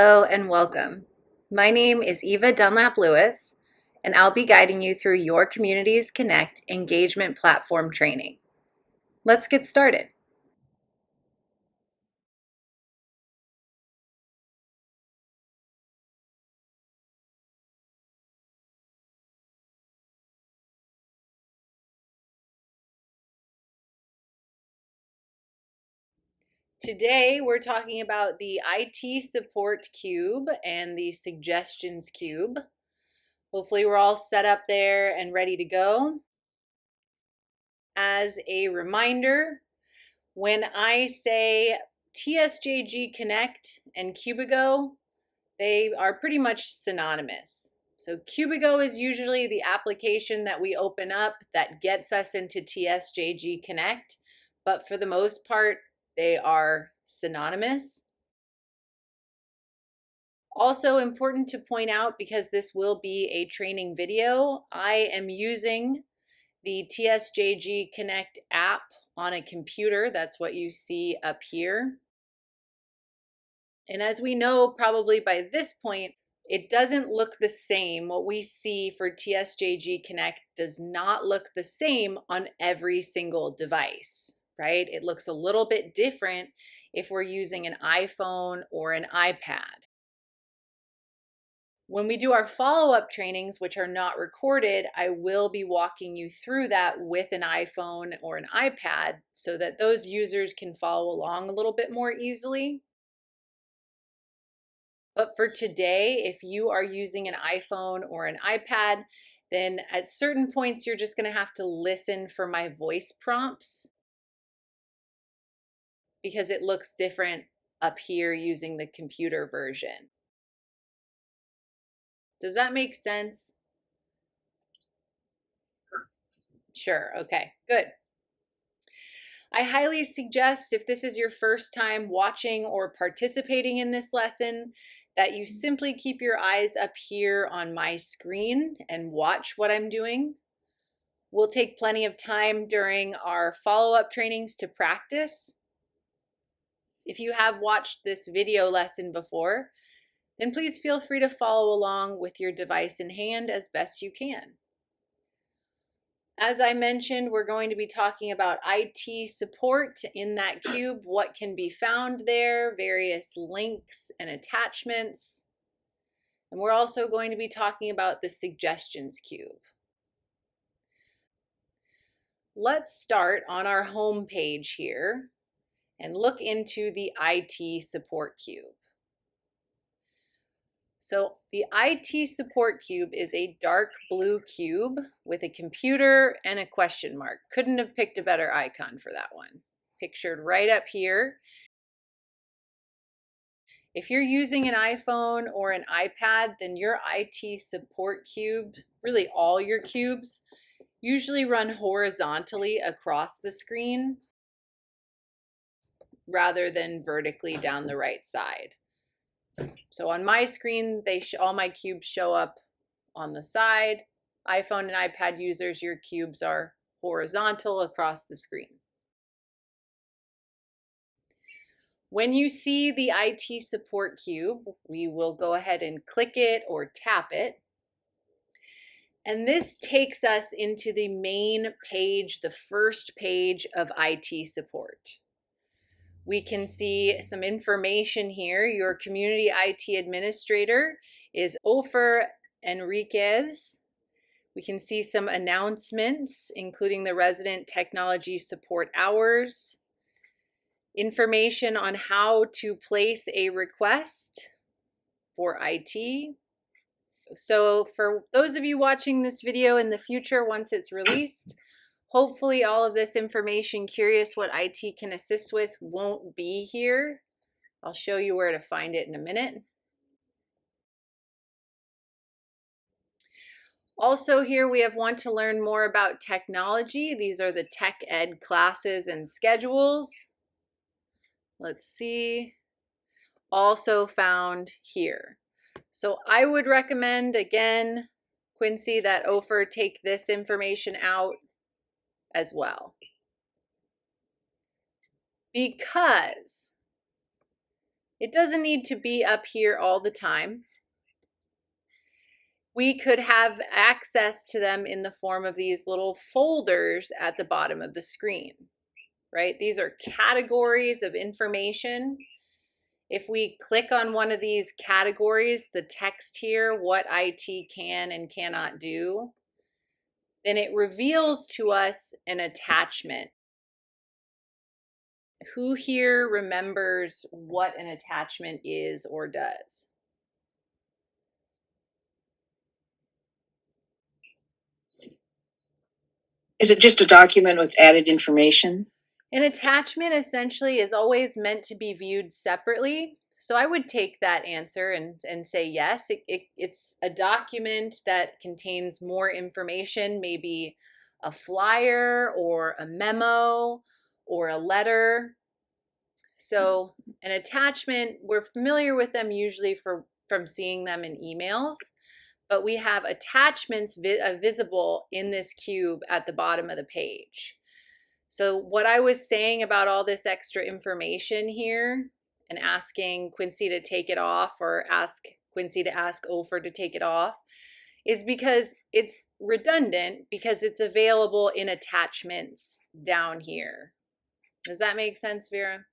Hello and welcome. My name is Eva Dunlap Lewis, and I'll be guiding you through your Communities Connect engagement platform training. Let's get started. Today we're talking about the IT support cube and the suggestions cube. Hopefully we're all set up there and ready to go. As a reminder, when I say TSJG Connect and Cubigo, they are pretty much synonymous. So Cubigo is usually the application that we open up that gets us into TSJG Connect, but for the most part, they are synonymous. Also important to point out, because this will be a training video, I am using the TSJG Connect app on a computer. That's what you see up here. And as we know, probably by this point, it doesn't look the same. What we see for TSJG Connect does not look the same on every single device, right? It looks a little bit different if we're using an iPhone or an iPad. When we do our follow-up trainings, which are not recorded, I will be walking you through that with an iPhone or an iPad so that those users can follow along a little bit more easily. But for today, if you are using an iPhone or an iPad, then at certain points, you're just going to have to listen for my voice prompts because it looks different up here using the computer version. Does that make sense? Sure. Okay, good. I highly suggest, if this is your first time watching or participating in this lesson, that you simply keep your eyes up here on my screen and watch what I'm doing. We'll take plenty of time during our follow-up trainings to practice. If you have watched this video lesson before, then please feel free to follow along with your device in hand as best you can. As I mentioned, we're going to be talking about IT support in that cube, what can be found there, various links and attachments. And we're also going to be talking about the suggestions cube. Let's start on our home page here and look into the IT support cube. So the IT support cube is a dark blue cube with a computer and a question mark. Couldn't have picked a better icon for that one. Pictured right up here. If you're using an iPhone or an iPad, then your IT support cube, really all your cubes, usually run horizontally across the screen rather than vertically down the right side. So on my screen, all my cubes show up on the side. iPhone and iPad users, your cubes are horizontal across the screen. When you see the IT support cube, we will go ahead and click it or tap it. And this takes us into the main page, the first page of IT support. We can see some information here. Your community IT administrator is Ofer Enriquez. We can see some announcements, including the resident technology support hours, information on how to place a request for IT. So for those of you watching this video in the future, once it's released, hopefully all of this information, curious what IT can assist with, won't be here. I'll show you where to find it in a minute. Also here we want to learn more about technology. These are the tech ed classes and schedules. Let's see. Also found here. So I would recommend, again, Quincy, that Ofer take this information out as well. Because It doesn't need to be up here all the time. We could have access to them in the form of these little folders at the bottom of the screen, right? These are categories of information. If we click on one of these categories, the text here, what IT can and cannot do, then it reveals to us an attachment. Who here remembers what an attachment is or does? Is it just a document with added information? An attachment essentially is always meant to be viewed separately. So I would take that answer and say yes. It's a document that contains more information, maybe a flyer or a memo or a letter. So an attachment, we're familiar with them usually from seeing them in emails, but we have attachments visible in this cube at the bottom of the page. So what I was saying about all this extra information here and asking Quincy to take it off or ask Quincy to ask Ofer to take it off is because it's redundant because it's available in attachments down here. Does that make sense, Vera?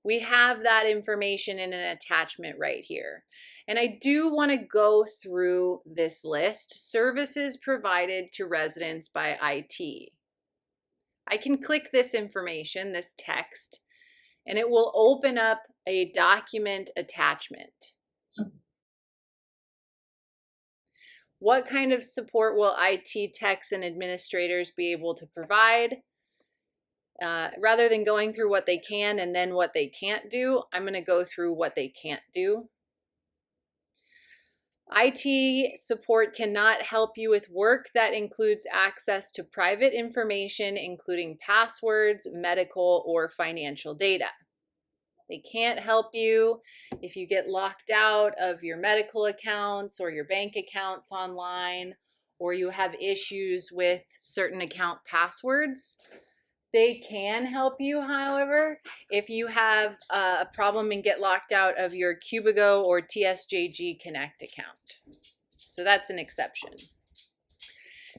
We have that information in an attachment right here. And I do want to go through this list. Services provided to residents by IT. I can click this information, this text, and it will open up a document attachment. What kind of support will IT techs and administrators be able to provide? Rather than going through what they can and then what they can't do, I'm going to go through what they can't do. IT support cannot help you with work that includes access to private information, including passwords, medical, or financial data. They can't help you if you get locked out of your medical accounts or your bank accounts online, or you have issues with certain account passwords. They can help you, however, if you have a problem and get locked out of your Cubigo or TSJG Connect account. So that's an exception.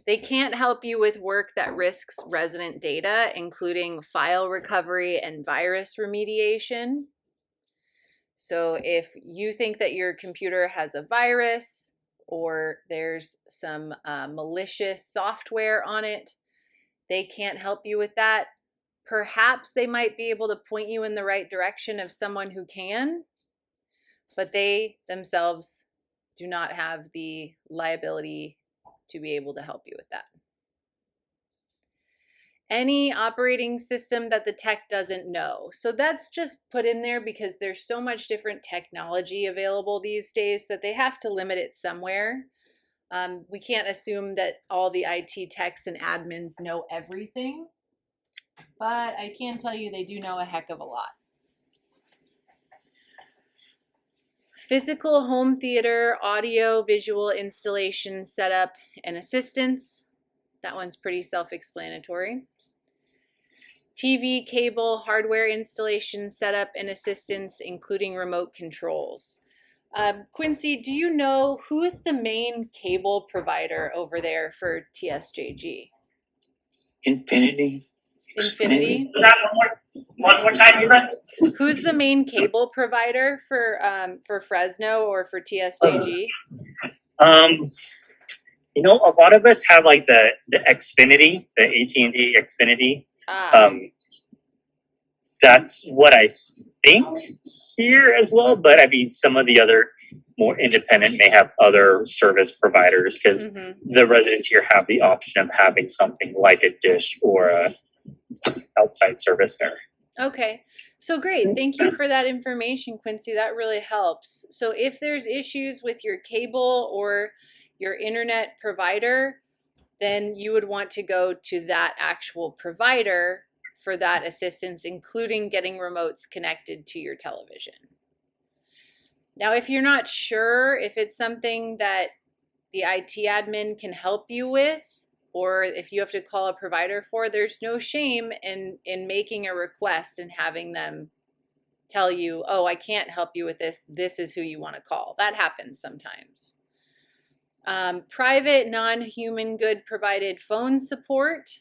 They can't help you with work that risks resident data, including file recovery and virus remediation. So if you think that your computer has a virus or there's some malicious software on it, they can't help you with that. Perhaps they might be able to point you in the right direction of someone who can, but they themselves do not have the liability to be able to help you with that. Any operating system that the tech doesn't know. So that's just put in there because there's so much different technology available these days that they have to limit it somewhere. We can't assume that all the IT techs and admins know everything, but I can tell you they do know a heck of a lot. Physical home theater, audio, visual installation, setup, and assistance. That one's pretty self-explanatory. TV, cable, hardware installation, setup, and assistance, including remote controls. Quincy, do you know who's the main cable provider over there for TSJG? Infinity. Infinity? Was that one more time, Eva? Who's the main cable provider for Fresno or for TSJG? A lot of us have like the Xfinity, the AT&T Xfinity. That's what I think here as well. But I mean, some of the other more independent may have other service providers because the residents here have the option of having something like a dish or a outside service there. Okay, so great. Thank you for that information, Quincy. That really helps. So if there's issues with your cable or your internet provider, then you would want to go to that actual provider for that assistance, including getting remotes connected to your television. Now, if you're not sure if it's something that the IT admin can help you with, or if you have to call a provider for, there's no shame in making a request and having them tell you, oh, I can't help you with this. This is who you want to call. That happens sometimes. Private non-human good provided phone support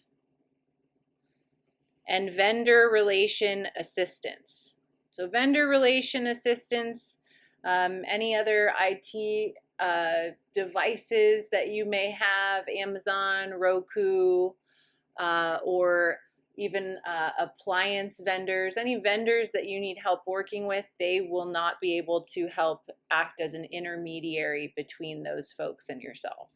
and vendor relation assistance. So vendor relation assistance, any other IT devices that you may have, Amazon, Roku, or even appliance vendors, any vendors that you need help working with, they will not be able to help act as an intermediary between those folks and yourself.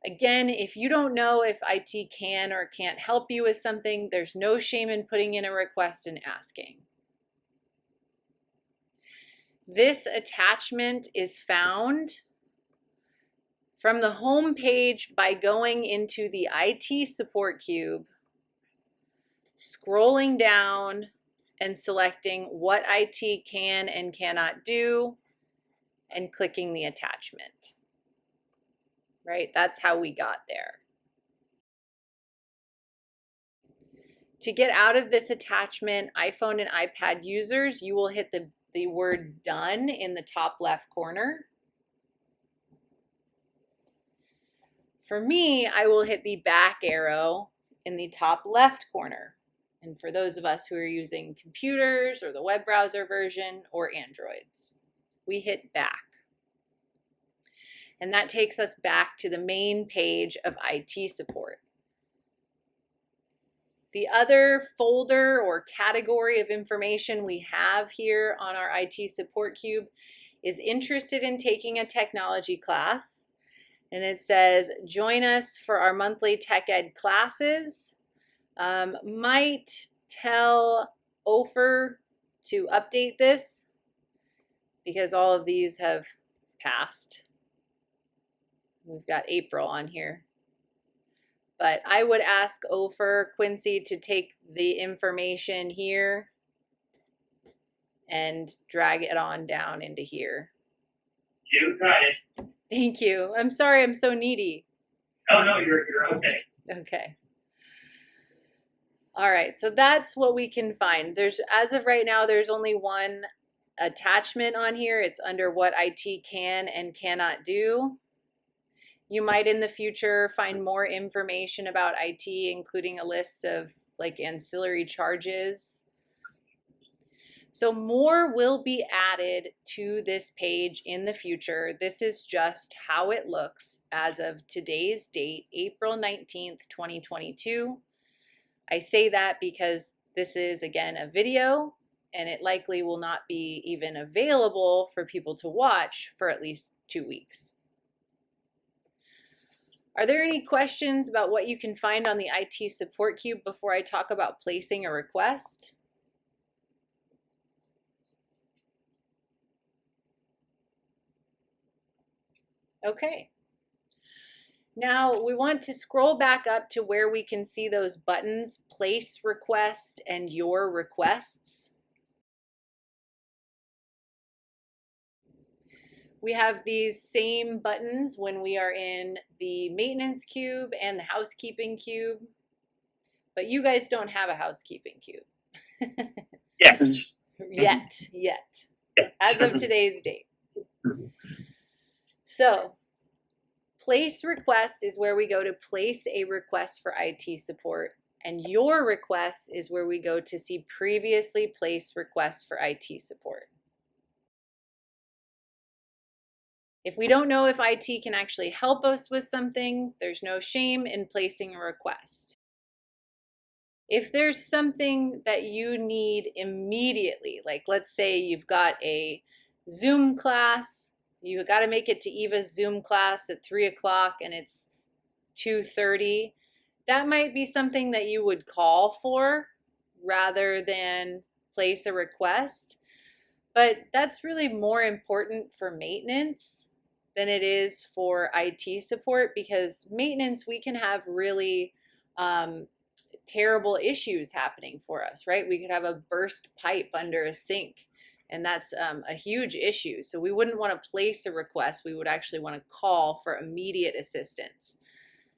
Again, if you don't know if IT can or can't help you with something, there's no shame in putting in a request and asking. This attachment is found from the home page by going into the IT support cube, scrolling down and selecting what IT can and cannot do and clicking the attachment. Right? That's how we got there. To get out of this attachment, iPhone and iPad users, you will hit the word done in the top left corner. For me, I will hit the back arrow in the top left corner. And for those of us who are using computers or the web browser version or Androids, we hit back. And that takes us back to the main page of IT support. The other folder or category of information we have here on our IT support cube is interested in taking a technology class. And it says, join us for our monthly tech ed classes. Might tell Ofer to update this because all of these have passed. We've got April on here. But I would ask Ofer Quincy to take the information here and drag it on down into here. You got it. Thank you. I'm sorry I'm so needy. Oh, no, you're okay. Okay. All right, so that's what we can find. As of right now, there's only one attachment on here. It's under what IT can and cannot do. You might in the future find more information about IT, including a list of like ancillary charges. So more will be added to this page in the future. This is just how it looks as of today's date, April 19th, 2022. I say that because this is, again, a video, and it likely will not be even available for people to watch for at least 2 weeks. Are there any questions about what you can find on the IT support cube before I talk about placing a request? Okay. Now we want to scroll back up to where we can see those buttons, place request and your requests. We have these same buttons when we are in the maintenance cube and the housekeeping cube, but you guys don't have a housekeeping cube. Yet. As of today's date. So, place request is where we go to place a request for IT support, and your request is where we go to see previously placed requests for IT support. If we don't know if IT can actually help us with something, there's no shame in placing a request. If there's something that you need immediately, like let's say you've got a Zoom class, you got to make it to Eva's Zoom class at 3 o'clock and it's 2:30, that might be something that you would call for rather than place a request. But that's really more important for maintenance than it is for IT support, because maintenance, we can have really terrible issues happening for us, right? We could have a burst pipe under a sink, and that's a huge issue. So we wouldn't want to place a request. We would actually want to call for immediate assistance.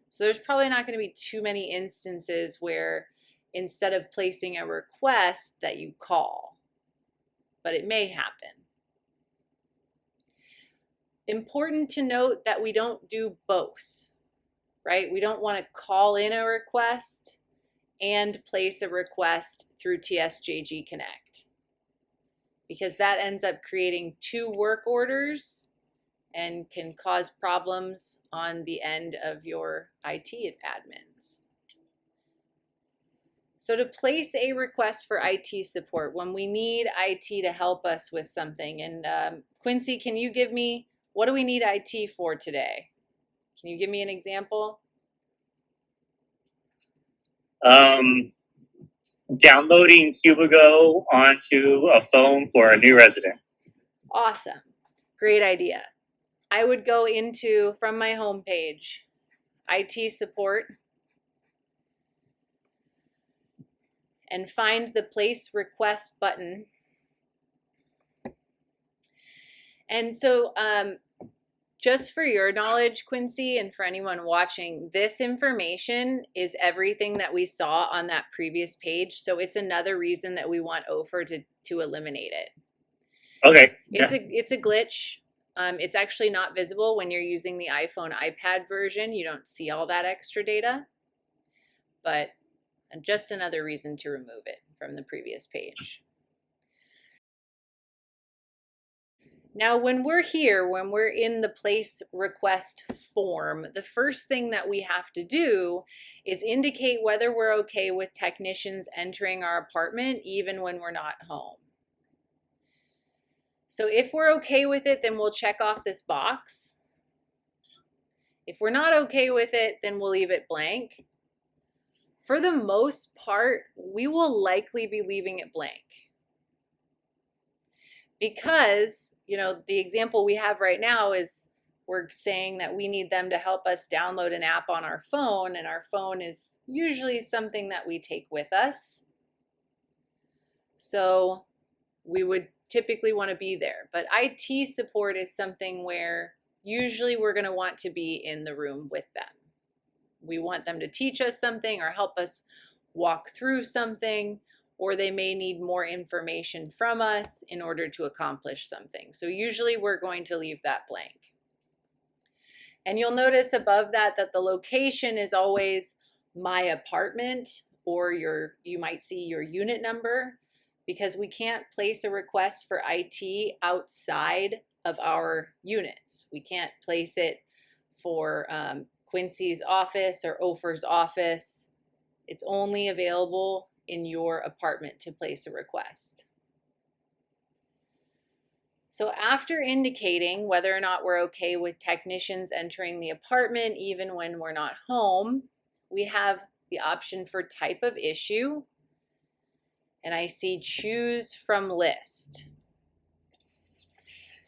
So there's probably not going to be too many instances where instead of placing a request that you call. but it may happen. Important to note that we don't do both, right? We don't want to call in a request and place a request through TSJG Connect, because that ends up creating 2 work orders and can cause problems on the end of your IT admins. So to place a request for IT support, when we need IT to help us with something, and Quincy, can you give me, what do we need IT for today? Can you give me an example? Downloading Cubigo onto a phone for a new resident. Awesome. Great idea. I would go into, from my home page, IT support, and find the place request button. And so just for your knowledge, Quincy, and for anyone watching, this information is everything that we saw on that previous page. So it's another reason that we want OFER to eliminate it. Okay. It's a glitch. It's actually not visible when you're using the iPhone, iPad version. You don't see all that extra data, but just another reason to remove it from the previous page. Now, when we're here, when we're in the place request form, the first thing that we have to do is indicate whether we're okay with technicians entering our apartment even when we're not home. So if we're okay with it, then we'll check off this box. If we're not okay with it, then we'll leave it blank. For the most part, we will likely be leaving it blank. Because, you know, the example we have right now is we're saying that we need them to help us download an app on our phone, and our phone is usually something that we take with us. So we would typically want to be there. But IT support is something where usually we're going to want to be in the room with them. We want them to teach us something or help us walk through something, or they may need more information from us in order to accomplish something. So usually we're going to leave that blank. And you'll notice above that the location is always my apartment, or you might see your unit number, because we can't place a request for IT outside of our units. We can't place it for Quincy's office or Ofer's office. It's only available in your apartment to place a request. So after indicating whether or not we're okay with technicians entering the apartment even when we're not home, we have the option for type of issue, and I see choose from list.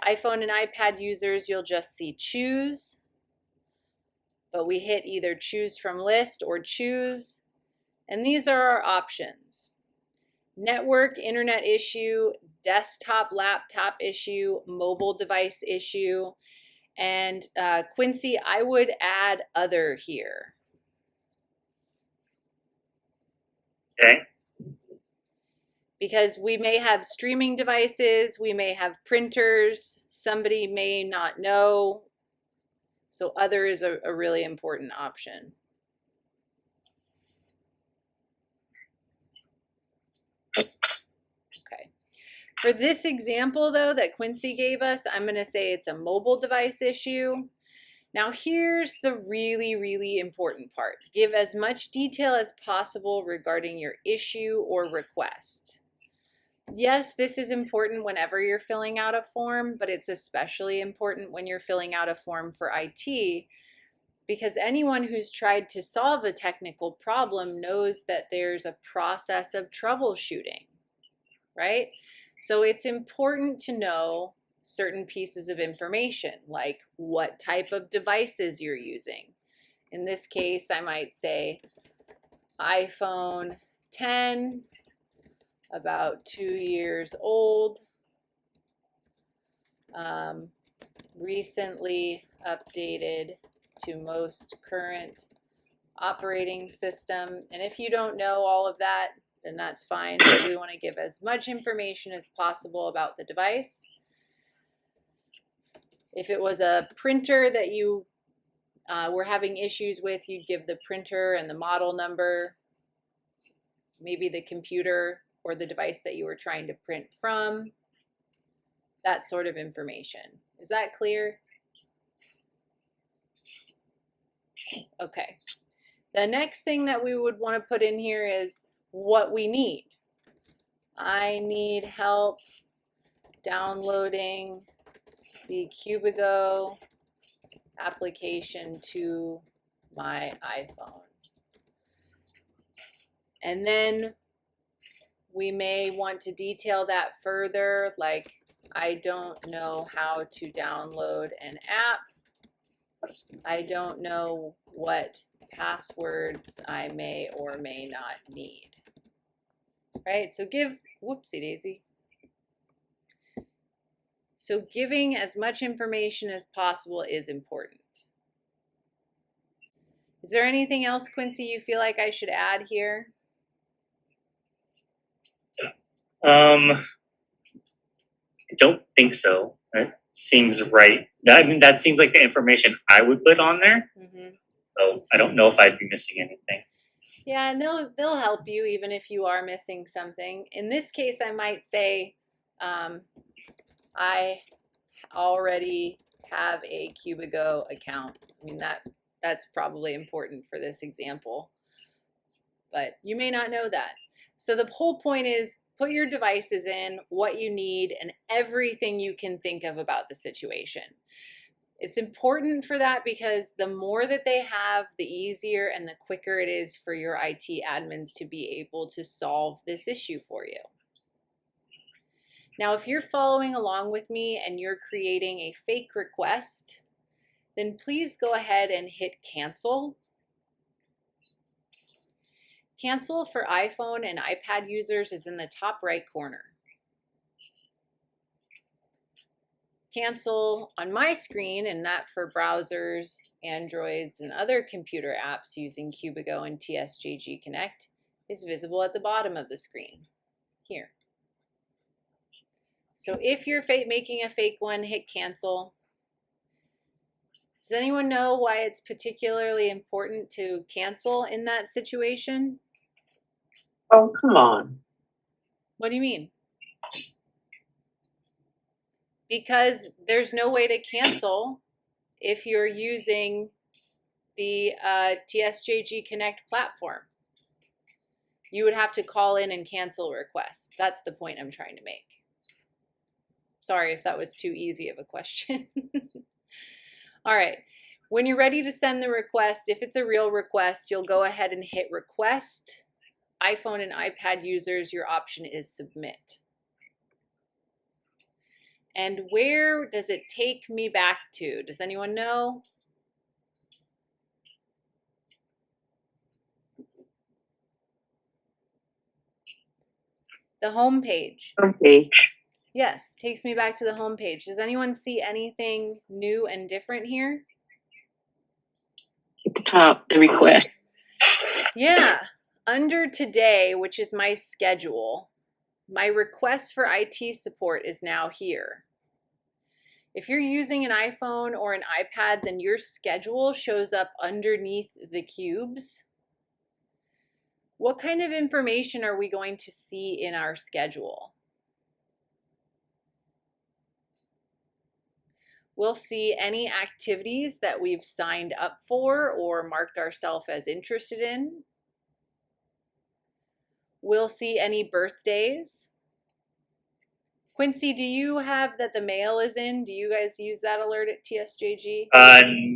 iPhone and iPad users, you'll just see choose, but we hit either choose from list or choose, and these are our options: network, internet issue, desktop, laptop issue, mobile device issue, and Quincy, I would add other here. Okay. Because we may have streaming devices, we may have printers, somebody may not know. So other is a really important option. Okay. For this example though that Quincy gave us, I'm going to say it's a mobile device issue. Now here's the really, really important part. Give as much detail as possible regarding your issue or request. Yes, this is important whenever you're filling out a form, but it's especially important when you're filling out a form for IT, because anyone who's tried to solve a technical problem knows that there's a process of troubleshooting, right? So it's important to know certain pieces of information, like what type of devices you're using. In this case, I might say iPhone 10, about 2 years old, recently updated to most current operating system. And if you don't know all of that, then that's fine. But we want to give as much information as possible about the device. If it was a printer that you were having issues with, you'd give the printer and the model number, maybe the computer or the device that you were trying to print from, that sort of information. Is that clear? Okay. The next thing that we would want to put in here is what we need. I need help downloading the Cubigo application to my iPhone. And then we may want to detail that further, like I don't know how to download an app. I don't know what passwords I may or may not need. Right? So whoopsie daisy. So giving as much information as possible is important. Is there anything else, Quincy, you feel like I should add here? I don't think so. That seems right. I mean, that seems like the information I would put on there. Mm-hmm. So I don't know if I'd be missing anything. Yeah, and they'll help you even if you are missing something. In this case, I might say, I already have a Cubigo account. I mean, that's probably important for this example, but you may not know that. So the whole point is put your devices in, what you need, and everything you can think of about the situation. It's important for that because the more that they have, the easier and the quicker it is for your IT admins to be able to solve this issue for you. Now, if you're following along with me and you're creating a fake request, then please go ahead and hit cancel. Cancel for iPhone and iPad users is in the top right corner. Cancel on my screen, and that for browsers, Androids, and other computer apps using Cubigo and TSJG Connect, is visible at the bottom of the screen, here. So if you're making a fake one, hit cancel. Does anyone know why it's particularly important to cancel in that situation? Oh, come on. What do you mean? Because there's no way to cancel if you're using the TSJG Connect platform. You would have to call in and cancel a request. That's the point I'm trying to make. Sorry if that was too easy of a question. All right. When you're ready to send the request, if it's a real request, you'll go ahead and hit request. iPhone and iPad users, your option is submit. And where does it take me back to? Does anyone know? The home page. Homepage. Yes, takes me back to the home page. Does anyone see anything new and different here? At the top, the request. Yeah, under today, which is my schedule, my request for IT support is now here. If you're using an iPhone or an iPad, then your schedule shows up underneath the cubes. What kind of information are we going to see in our schedule? We'll see any activities that we've signed up for or marked ourselves as interested in. We'll see any birthdays. Quincy, do you have that the mail is in? Do you guys use that alert at TSJG?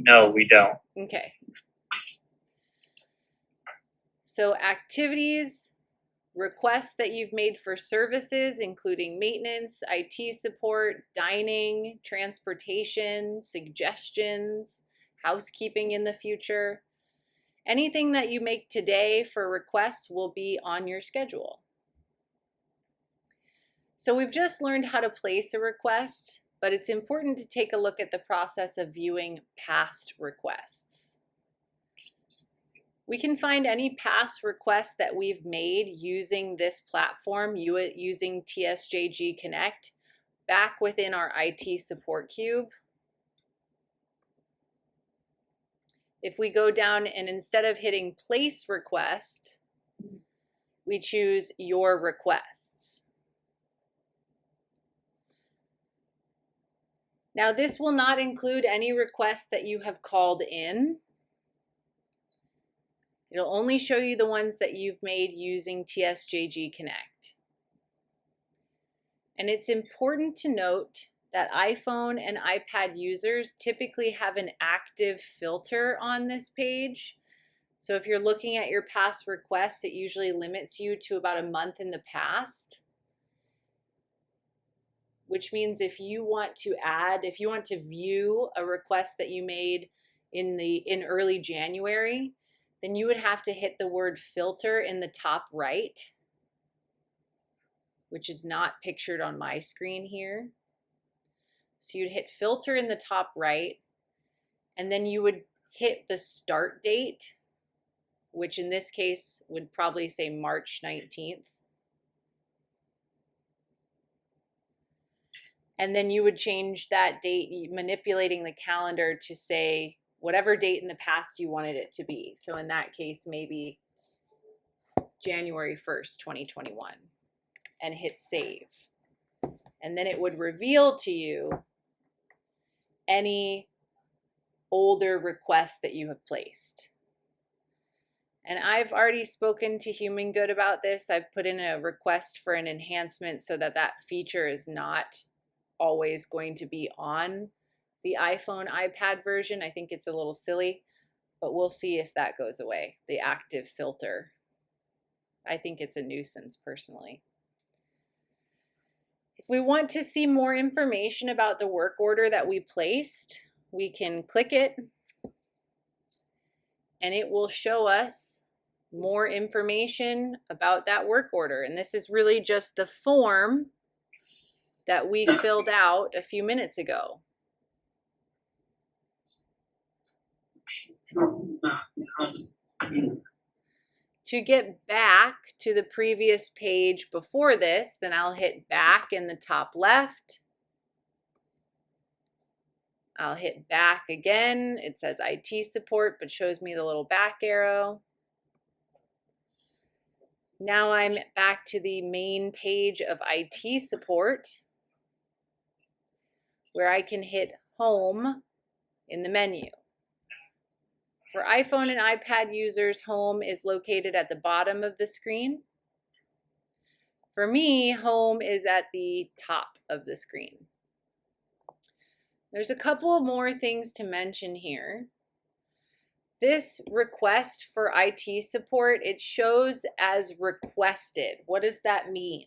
No, we don't. Okay. So activities, requests that you've made for services, including maintenance, IT support, dining, transportation, suggestions, housekeeping in the future. Anything that you make today for requests will be on your schedule. So we've just learned how to place a request, but it's important to take a look at the process of viewing past requests. We can find any past requests that we've made using this platform, using TSJG Connect, back within our IT support cube. If we go down and instead of hitting place request, we choose your requests. Now this will not include any requests that you have called in. It'll only show you the ones that you've made using TSJG Connect. And it's important to note that iPhone and iPad users typically have an active filter on this page. So if you're looking at your past requests, it usually limits you to about a month in the past, which means if you want to view a request that you made in early January, then you would have to hit the word filter in the top right, which is not pictured on my screen here. So you'd hit filter in the top right, and then you would hit the start date, which in this case would probably say March 19th. And then you would change that date, manipulating the calendar to say whatever date in the past you wanted it to be. So in that case, maybe January 1st, 2021, and hit save. And then it would reveal to you any older requests that you have placed. And I've already spoken to Human Good about this. I've put in a request for an enhancement so that that feature is not always going to be on the iPhone, iPad version. I think it's a little silly, but we'll see if that goes away, the active filter. I think it's a nuisance personally. If we want to see more information about the work order that we placed, we can click it and it will show us more information about that work order. And this is really just the form that we filled out a few minutes ago. To get back to the previous page before this, then I'll hit back in the top left. I'll hit back again. It says IT support, but shows me the little back arrow. Now I'm back to the main page of IT support, where I can hit home in the menu. For iPhone and iPad users, home is located at the bottom of the screen. For me, home is at the top of the screen. There's a couple more things to mention here. This request for IT support, it shows as requested. What does that mean?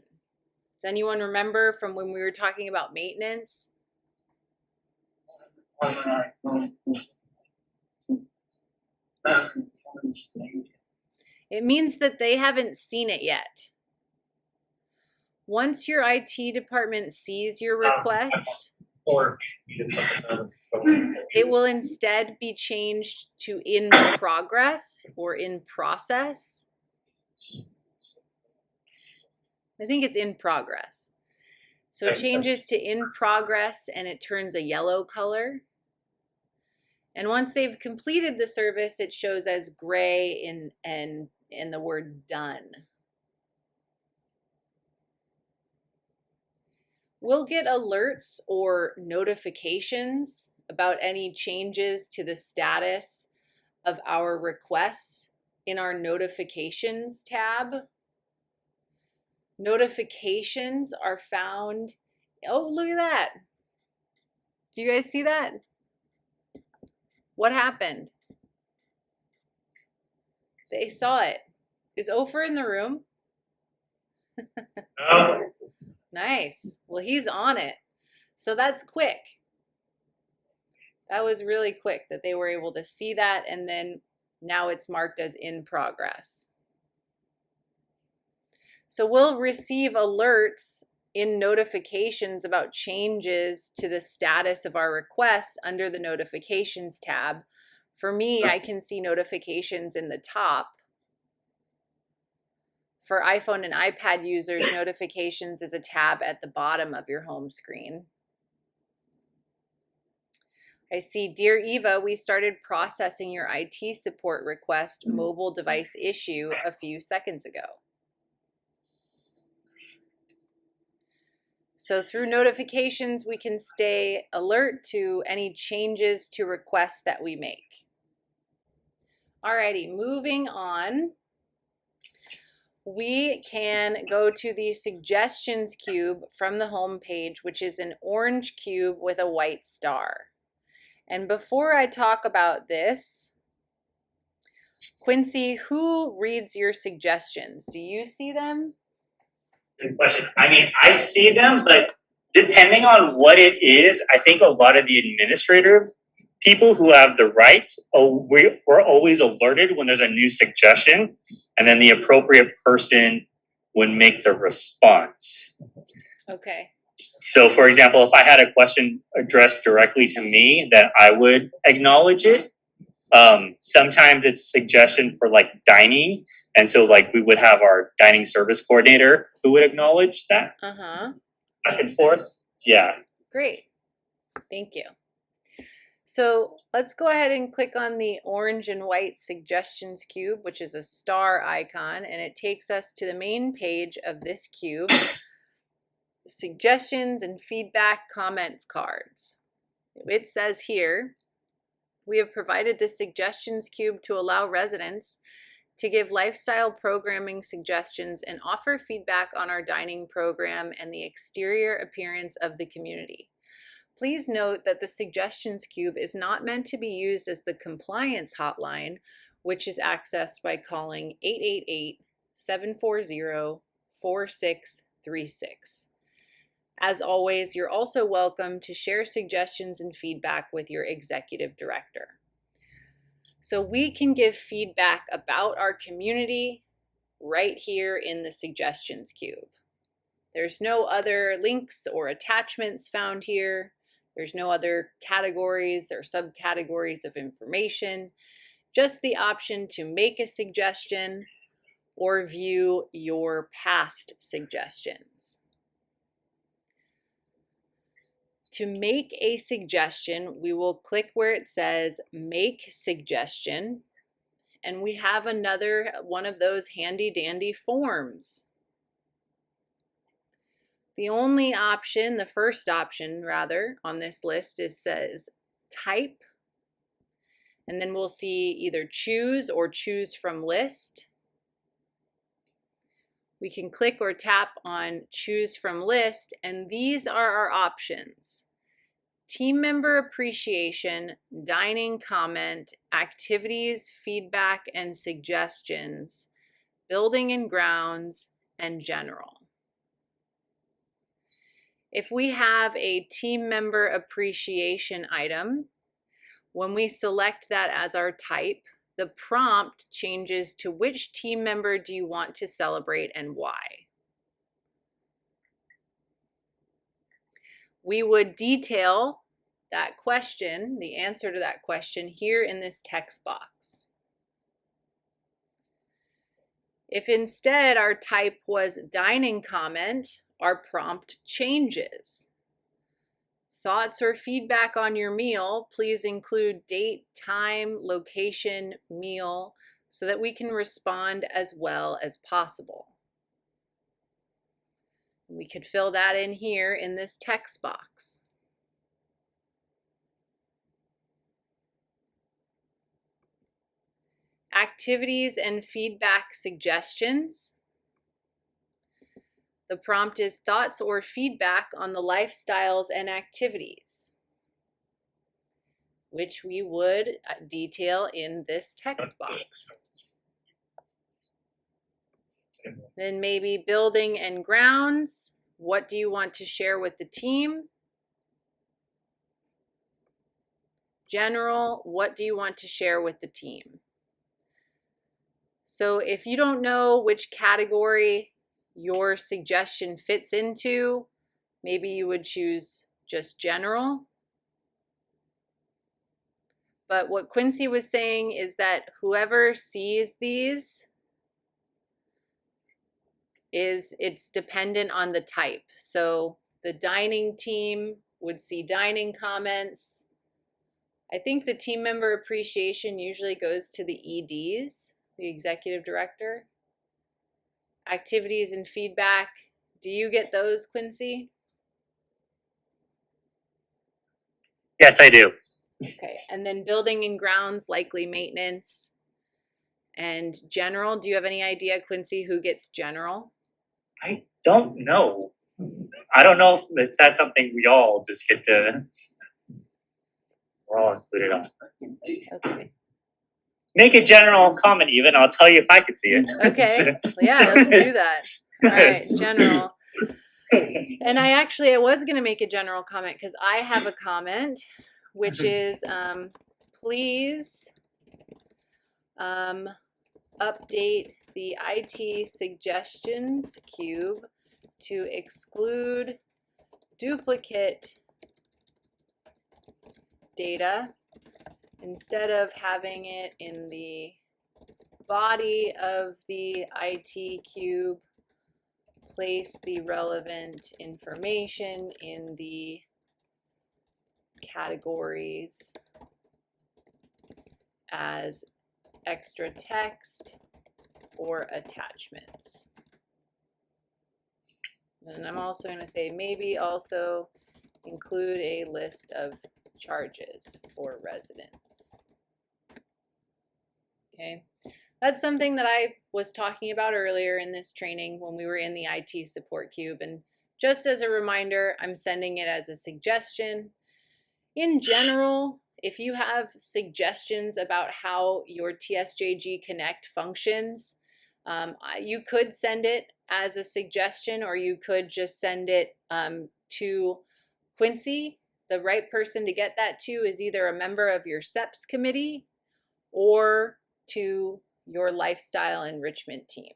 Does anyone remember from when we were talking about maintenance? It means that they haven't seen it yet. Once your IT department sees your request, it will instead be changed to in progress or in process. I think it's in progress. So it changes to in progress and it turns a yellow color. And once they've completed the service, it shows as gray in the word done. We'll get alerts or notifications about any changes to the status of our requests in our notifications tab. Notifications are found, oh, look at that. Do you guys see that? What happened? They saw it. Is Ofer in the room? No. Nice. Well, he's on it. So that's quick. That was really quick that they were able to see that, and then now it's marked as in progress. So we'll receive alerts in notifications about changes to the status of our requests under the notifications tab For me, I can see notifications in the top. For iPhone and iPad users, notifications is a tab at the bottom of your home screen. I see, Dear Eva, we started processing your IT support request mobile device issue a few seconds ago. So through notifications, we can stay alert to any changes to requests that we make. Alrighty, moving on. We can go to the suggestions cube from the home page, which is an orange cube with a white star. And before I talk about this, Quincy, who reads your suggestions? Do you see them? Good question. I mean, I see them, but depending on what it is, I think a lot of the administrative people who have the right, we're always alerted when there's a new suggestion, and then the appropriate person would make the response. Okay. So, for example, if I had a question addressed directly to me, then I would acknowledge it. Sometimes it's a suggestion for like dining, and so like we would have our dining service coordinator who would acknowledge that back and forth. Yeah. Great. Thank you. So let's go ahead and click on the orange and white suggestions cube, which is a star icon, and it takes us to the main page of this cube. Suggestions and feedback comments cards. It says here, we have provided the suggestions cube to allow residents to give lifestyle programming suggestions and offer feedback on our dining program and the exterior appearance of the community. Please note that the suggestions cube is not meant to be used as the compliance hotline, which is accessed by calling 888-740-4636. As always, you're also welcome to share suggestions and feedback with your executive director. So we can give feedback about our community right here in the suggestions cube. There's no other links or attachments found here. There's no other categories or subcategories of information, just the option to make a suggestion or view your past suggestions. To make a suggestion, we will click where it says Make Suggestion, and we have another one of those handy dandy forms. The only option, the first option rather, on this list says Type, and then we'll see either Choose or Choose from List. We can click or tap on Choose from List, and these are our options. Team member appreciation, dining comment, activities, feedback and suggestions, building and grounds, and general. If we have a team member appreciation item, when we select that as our type, the prompt changes to which team member do you want to celebrate and why. We would detail that question, the answer to that question, here in this text box. If instead our type was dining comment, our prompt changes. Thoughts or feedback on your meal, please include date, time, location, meal, so that we can respond as well as possible. We could fill that in here in this text box. Activities and feedback suggestions. The prompt is thoughts or feedback on the lifestyles and activities, which we would detail in this text box. Then maybe building and grounds. What do you want to share with the team? General, what do you want to share with the team? So if you don't know which category your suggestion fits into, maybe you would choose just general. But what Quincy was saying is that whoever sees these it's dependent on the type. So the dining team would see dining comments. I think the team member appreciation usually goes to the EDs, the executive director. Activities and feedback. Do you get those, Quincy? Yes, I do. Okay, and then building and grounds, likely maintenance. And general, do you have any idea, Quincy, who gets general? I don't know. I don't know if that's something we all just get to. We're all included on. Okay. Make a general comment, even. I'll tell you if I can see it. Okay. So yeah, let's do that. All right, general. And I was going to make a general comment because I have a comment, which is please update the IT suggestions cube to exclude duplicate data instead of having it in the body of the IT cube. Place the relevant information in the categories as extra text or attachments. And I'm also going to say maybe also include a list of charges for residents. Okay. That's something that I was talking about earlier in this training when we were in the IT support cube. And just as a reminder, I'm sending it as a suggestion. In general, if you have suggestions about how your TSJG Connect functions, you could send it as a suggestion, or you could just send it to Quincy. The right person to get that to is either a member of your SEPS committee or to your lifestyle enrichment team.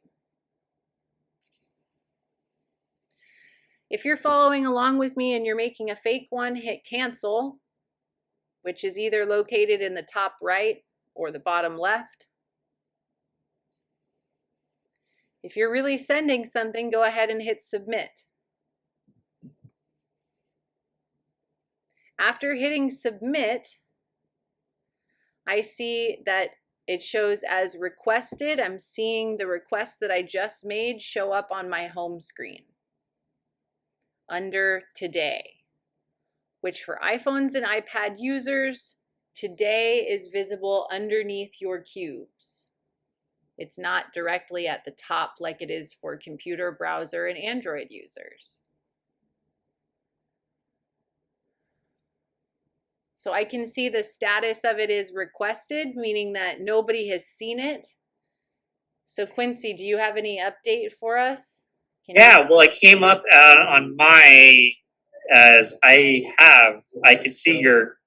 If you're following along with me and you're making a fake one, hit cancel, which is either located in the top right or the bottom left. If you're really sending something, go ahead and hit submit. After hitting submit, I see that it shows as requested. I'm seeing the request that I just made show up on my home screen under today, which for iPhones and iPad users, today is visible underneath your cubes. It's not directly at the top like it is for computer, browser, and Android users. So I can see the status of it is requested, meaning that nobody has seen it. So Quincy, do you have any update for us? Well, it came up on my, as I could see your.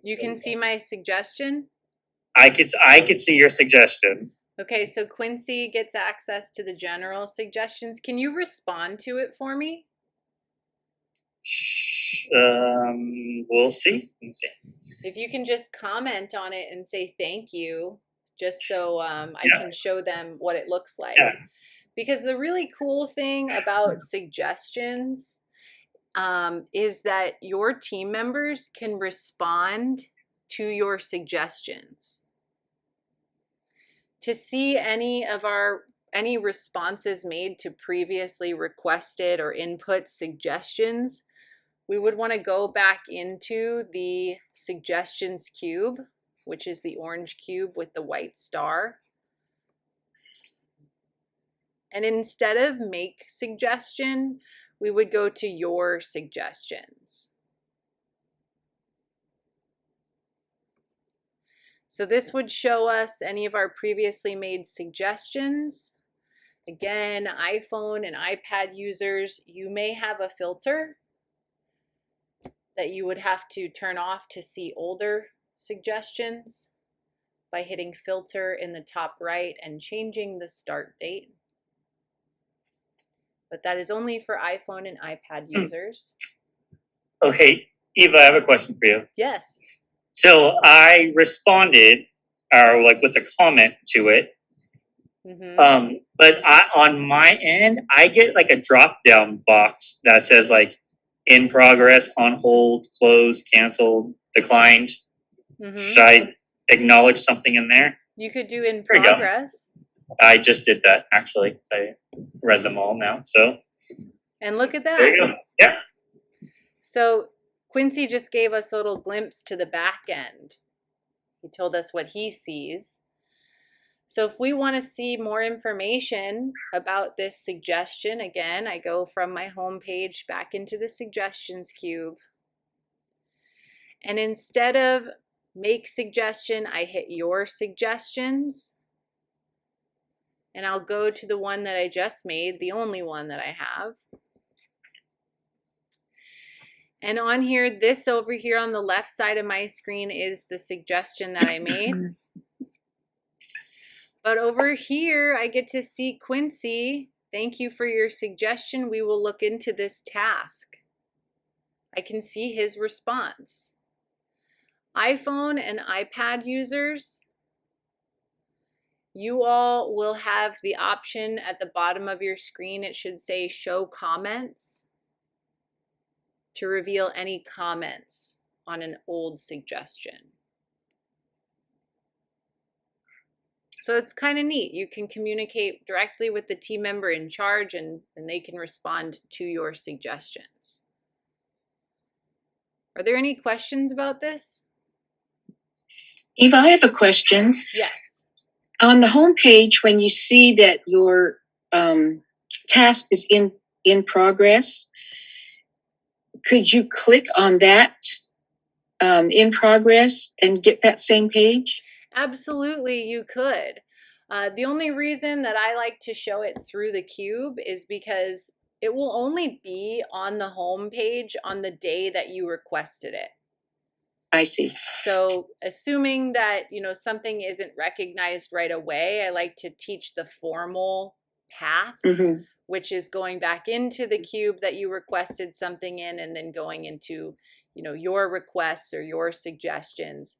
You can see my suggestion? I could see your suggestion. Okay, so Quincy gets access to the general suggestions. Can you respond to it for me? We'll see. If you can just comment on it and say thank you, just so I can show them what it looks like. Yeah. Because the really cool thing about suggestions is that your team members can respond to your suggestions. To see any responses made to previously requested or input suggestions, we would want to go back into the suggestions cube, which is the orange cube with the white star. And instead of make suggestion, we would go to your suggestions. So this would show us any of our previously made suggestions. Again, iPhone and iPad users, you may have a filter that you would have to turn off to see older suggestions by hitting filter in the top right and changing the start date. But that is only for iPhone and iPad users. Okay, Eva, I have a question for you. Yes. So I responded, or like with a comment to it. But on my end, I get like a drop down box that says like in progress, on hold, closed, canceled, declined. Should I acknowledge something in there? You could do in There you go. progress. I just did that actually because I read them all now. So And look at that. there you go. Yeah. So Quincy just gave us a little glimpse to the back end. He told us what he sees. So if we want to see more information about this suggestion, again, I go from my home page back into the suggestions cube. And instead of make suggestion, I hit your suggestions. And I'll go to the one that I just made, the only one that I have. And on here, this over here on the left side of my screen is the suggestion that I made. But over here, I get to see Quincy. Thank you for your suggestion. We will look into this task. I can see his response. iPhone and iPad users, you all will have the option at the bottom of your screen. It should say show comments to reveal any comments on an old suggestion. So it's kind of neat. You can communicate directly with the team member in charge and they can respond to your suggestions. Are there any questions about this? Eva, I have a question. Yes. On the home page, when you see that your task is in progress, could you click on that in progress and get that same page? Absolutely, you could. The only reason that I like to show it through the cube is because it will only be on the home page on the day that you requested it. I see. So assuming that, something isn't recognized right away, I like to teach the formal path, which is going back into the cube that you requested something in and then going into, your requests or your suggestions.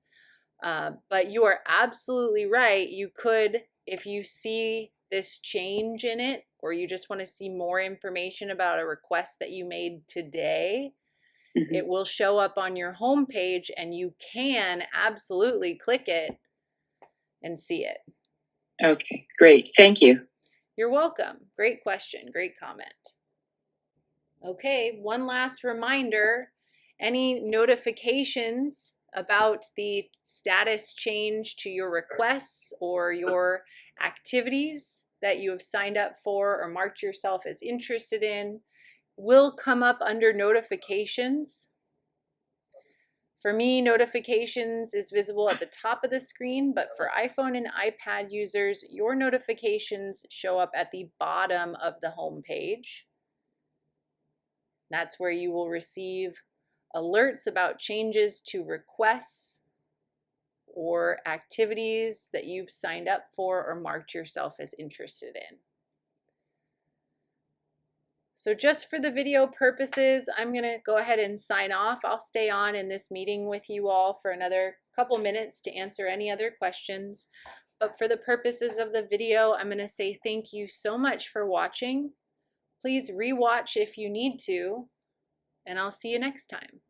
But you are absolutely right. You could, if you see this change in it, or you just want to see more information about a request that you made today, it will show up on your home page and you can absolutely click it and see it. Okay, great. Thank you. You're welcome. Great question. Great comment. Okay, one last reminder. Any notifications about the status change to your requests or your activities that you have signed up for or marked yourself as interested in will come up under notifications. For me, notifications is visible at the top of the screen, but for iPhone and iPad users, your notifications show up at the bottom of the home page. That's where you will receive alerts about changes to requests or activities that you've signed up for or marked yourself as interested in. So just for the video purposes, I'm going to go ahead and sign off. I'll stay on in this meeting with you all for another couple minutes to answer any other questions. But for the purposes of the video, I'm going to say thank you so much for watching. Please rewatch if you need to, and I'll see you next time.